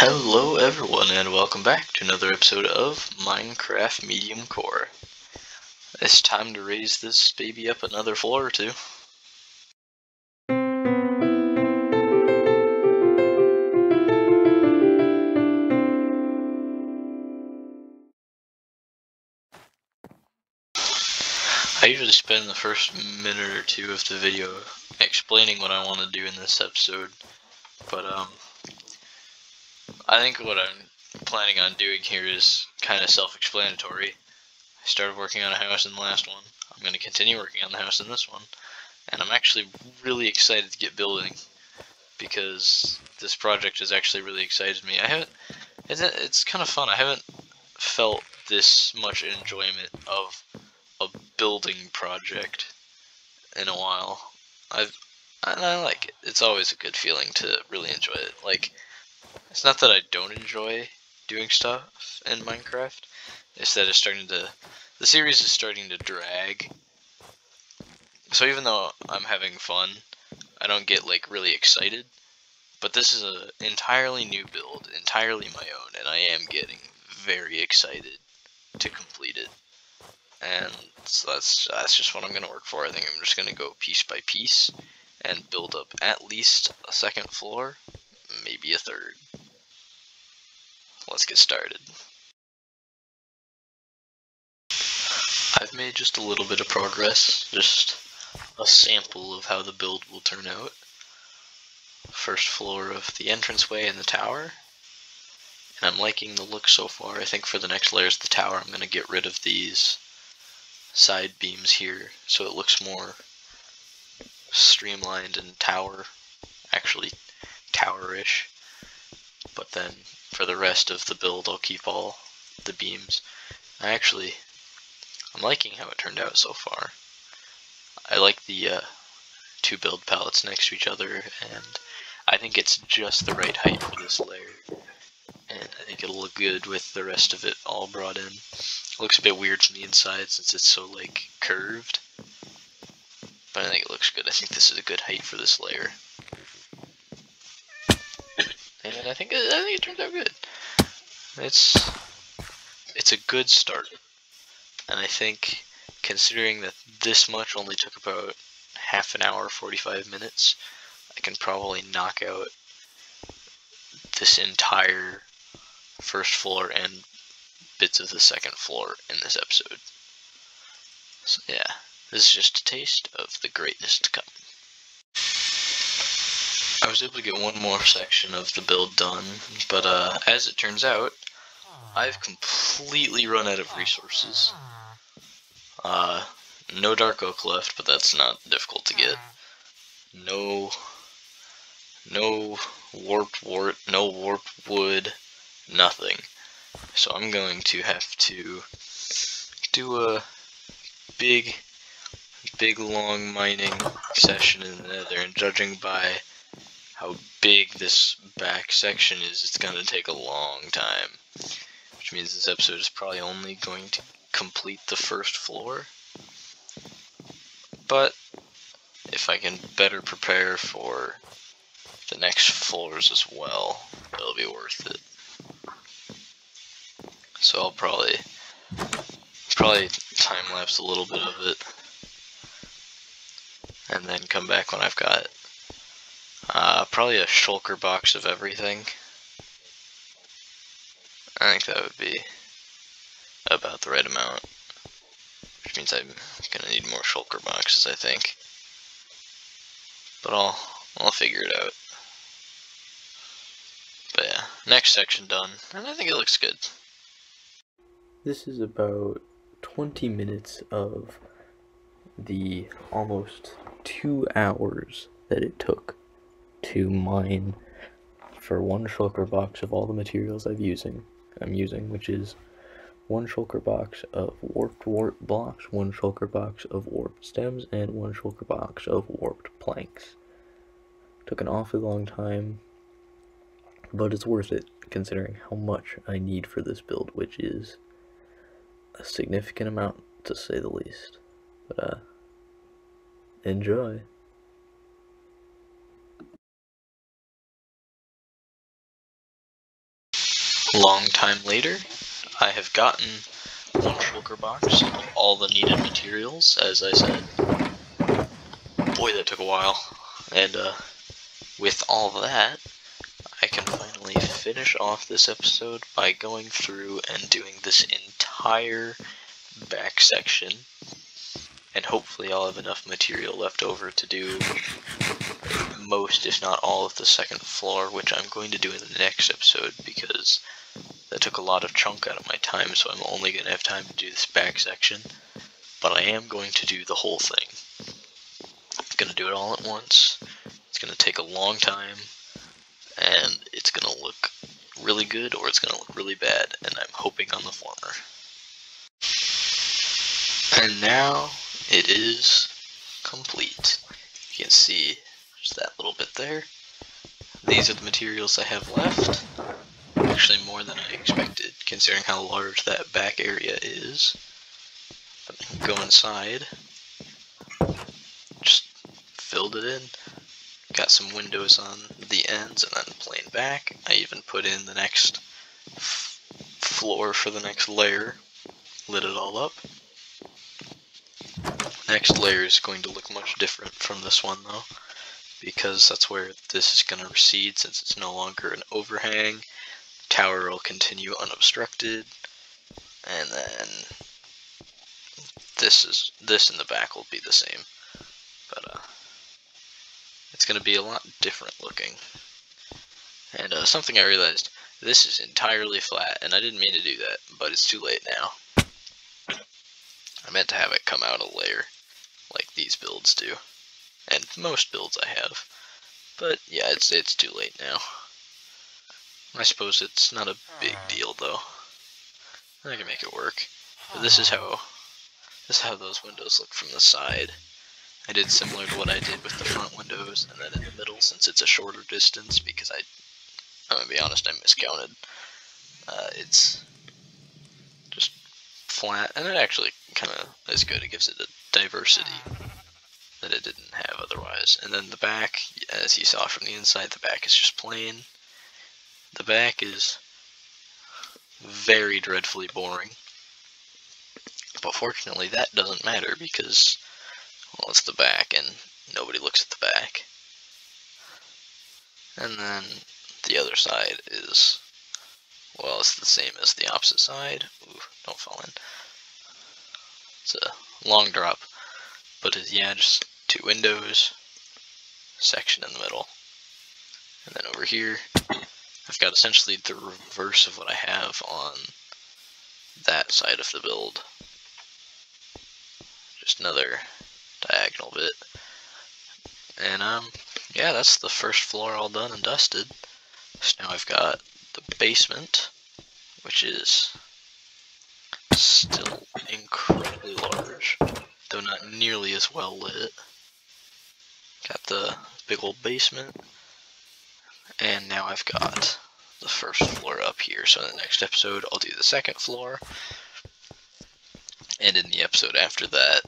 Hello everyone and welcome back to another episode of Minecraft Mediumcore. It's time to raise this baby up another floor or two. I usually spend the first minute or two of the video explaining what I want to do in this episode, but I think what I'm planning on doing here is kind of self-explanatory. I started working on a house in the last one. I'm going to continue working on the house in this one, and I'm actually really excited to get building because this project has actually really excited me. It's kind of fun. I haven't felt this much enjoyment of a building project in a while. I like it. It's always a good feeling to really enjoy it. Like, it's not that I don't enjoy doing stuff in Minecraft. It's that the series is starting to drag. So even though I'm having fun, I don't get like really excited. But this is an entirely new build, entirely my own, and I am getting very excited to complete it. And so that's just what I'm going to work for. I think I'm just going to go piece by piece and build up at least a second floor, maybe a third. Let's get started. I've made just a little bit of progress, just a sample of how the build will turn out. First floor of the entranceway and the tower. And I'm liking the look so far. I think for the next layers of the tower I'm going to get rid of these side beams here so it looks more streamlined and actually tower-ish. But then for the rest of the build I'll keep all the beams. I'm liking how it turned out so far. I like the two build pallets next to each other, and I think it's just the right height for this layer. And I think it'll look good with the rest of it all brought in. It looks a bit weird from the inside since it's so like curved, but I think it looks good. I think this is a good height for this layer, and I think it turned out good. It's a good start, and I think considering that this much only took about half an hour, 45 minutes, I can probably knock out this entire first floor and bits of the second floor in this episode. So yeah, this is just a taste of the greatness to come. I was able to get one more section of the build done, but as it turns out, I've completely run out of resources. No dark oak left, but that's not difficult to get. No warped wood, nothing. So I'm going to have to do a big long mining session in the nether, and judging by how big this back section is, it's going to take a long time. Which means this episode is probably only going to complete the first floor. But if I can better prepare for the next floors as well, it'll be worth it. So I'll probably time-lapse a little bit of it, and then come back when I've got probably a shulker box of everything. I think that would be about the right amount, which means I'm gonna need more shulker boxes, I think. But I'll figure it out. But yeah, next section done, and I think it looks good. This is about 20 minutes of the almost 2 hours that it took to mine for one shulker box of all the materials I'm using, which is one shulker box of warped blocks, one shulker box of warped stems, and one shulker box of warped planks. Took an awfully long time, but it's worth it considering how much I need for this build, which is a significant amount to say the least. But enjoy. Long time later, I have gotten one shulker box of all the needed materials, as I said. Boy, that took a while. And with all that, I can finally finish off this episode by going through and doing this entire back section. And hopefully I'll have enough material left over to do most, if not all, of the second floor, which I'm going to do in the next episode, because that took a lot of chunk out of my time, so I'm only going to have time to do this back section. But I am going to do the whole thing. I'm going to do it all at once. It's going to take a long time, and it's going to look really good, or it's going to look really bad, and I'm hoping on the former. And now it is complete. You can see just that little bit there. These are the materials I have left. Actually more than I expected, considering how large that back area is. But I can go inside. Just filled it in. Got some windows on the ends and then plain back. I even put in the next floor for the next layer. Lit it all up. Next layer is going to look much different from this one though, because that's where this is going to recede since it's no longer an overhang. The tower will continue unobstructed, and then this in the back will be the same, but it's going to be a lot different looking. And something I realized, this is entirely flat, and I didn't mean to do that, but it's too late now. I meant to have it come out a layer, like these builds do, and most builds I have. But yeah, it's too late now. I suppose it's not a big deal though. I can make it work. But this is how those windows look from the side. I did similar to what I did with the front windows, and then in the middle, since it's a shorter distance, because I'm gonna be honest, I miscounted. It's just flat, and it actually kind of is good. It gives it a diversity that it didn't have otherwise. And then the back, as you saw from the inside, the back is just plain. The back is very dreadfully boring. But fortunately, that doesn't matter because, well, it's the back and nobody looks at the back. And then the other side is, well, it's the same as the opposite side. Ooh, don't fall in. It's a long drop, but it's, yeah, just 2 windows, section in the middle. And then over here, I've got essentially the reverse of what I have on that side of the build. Just another diagonal bit. And yeah, that's the first floor all done and dusted. So now I've got the basement, which is still incredibly large, though not nearly as well lit. Got the big old basement, and now I've got the first floor up here. So in the next episode I'll do the second floor, and in the episode after that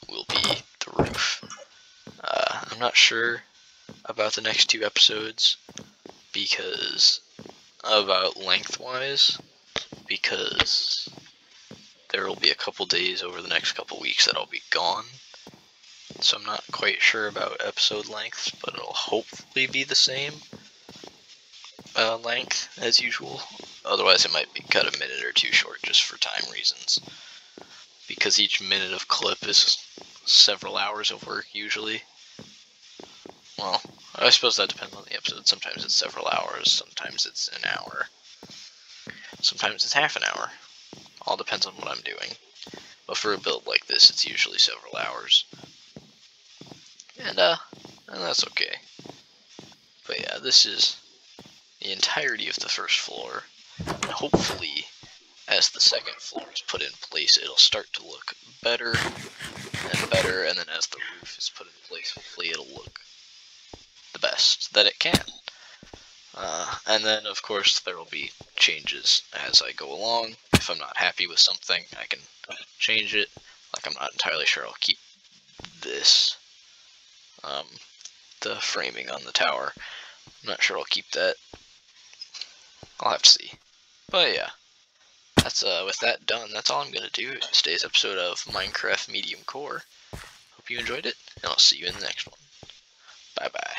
will be the roof. I'm not sure about the next 2 episodes because about lengthwise, because there will be a couple days over the next couple weeks that I'll be gone, so I'm not quite sure about episode lengths, but it'll hopefully be the same length as usual. Otherwise it might be cut a minute or 2 short just for time reasons, because each minute of clip is several hours of work usually. Well, I suppose that depends on the episode. Sometimes it's several hours, sometimes it's an hour, sometimes it's half an hour. All depends on what I'm doing. But for a build like this, it's usually several hours. And that's okay. But yeah, this is the entirety of the first floor. And hopefully, as the second floor is put in place, it'll start to look better and better, and then as the roof is put in place, hopefully it'll look the best that it can. And then, of course, there will be changes as I go along. If I'm not happy with something, I can change it. Like, I'm not entirely sure I'll keep this, the framing on the tower. I'm not sure I'll keep that. I'll have to see. But yeah, that's with that done, that's all I'm gonna do in today's episode of Minecraft Medium Core. Hope you enjoyed it, and I'll see you in the next one. Bye bye.